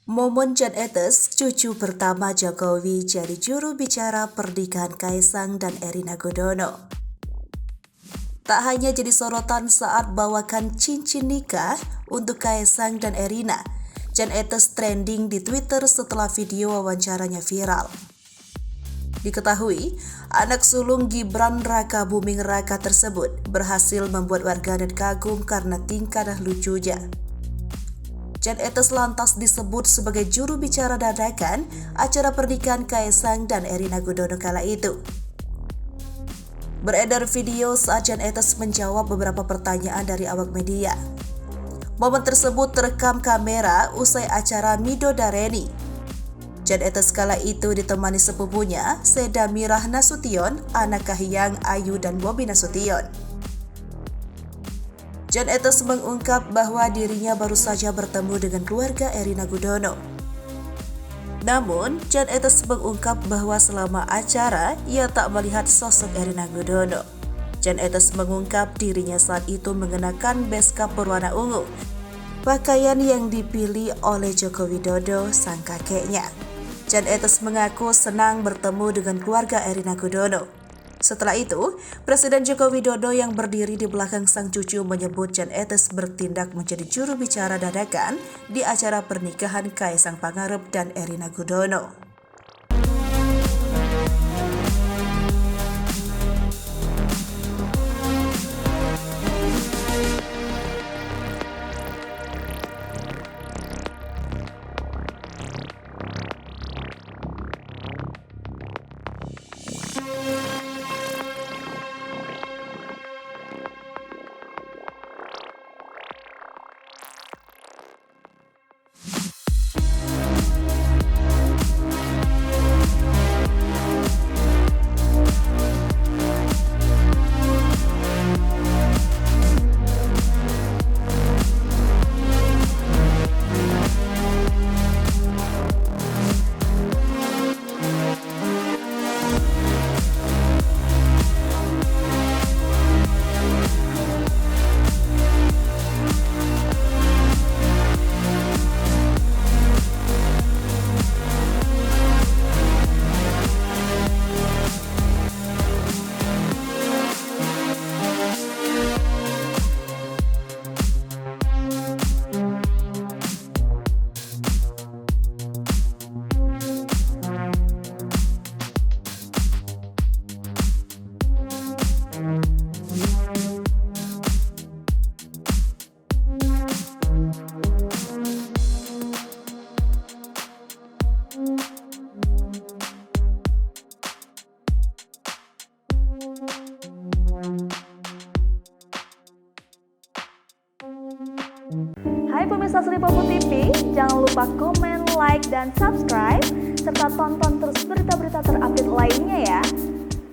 Momen Jan Etes, cucu pertama Jokowi, jadi juru bicara pernikahan Kaisang dan Erina Gudono. Tak hanya jadi sorotan saat bawakan cincin nikah untuk Kaisang dan Erina, Jan Etes trending di Twitter setelah video wawancaranya viral. Diketahui, anak sulung Gibran Raka Buming Raka tersebut berhasil membuat warganet kagum karena tingkah lucunya. Jan Etes lantas disebut sebagai juru bicara dadakan acara pernikahan Kaisang dan Erina Gudono kala itu. Beredar video saat Jan Etes menjawab beberapa pertanyaan dari awak media. Momen tersebut terekam kamera usai acara Midodareni. Jan Etes kala itu ditemani sepupunya, Seda Mirah Nasution, anak Kahiyang, Ayu, dan Bobi Nasution. Jan Etes mengungkap bahwa dirinya baru saja bertemu dengan keluarga Erina Gudono. Namun, Jan Etes mengungkap bahwa selama acara, ia tak melihat sosok Erina Gudono. Jan Etes mengungkap dirinya saat itu mengenakan beskap berwarna ungu, pakaian yang dipilih oleh Joko Widodo, sang kakeknya. Jan Etes mengaku senang bertemu dengan keluarga Erina Gudono. Setelah itu, Presiden Joko Widodo yang berdiri di belakang sang cucu menyebut Jan Etes bertindak menjadi juru bicara dadakan di acara pernikahan Kaisang Pangarep dan Erina Gudono. Hai pemirsa Sri Popo TV, jangan lupa komen, like, dan subscribe, serta tonton terus berita-berita terupdate lainnya ya.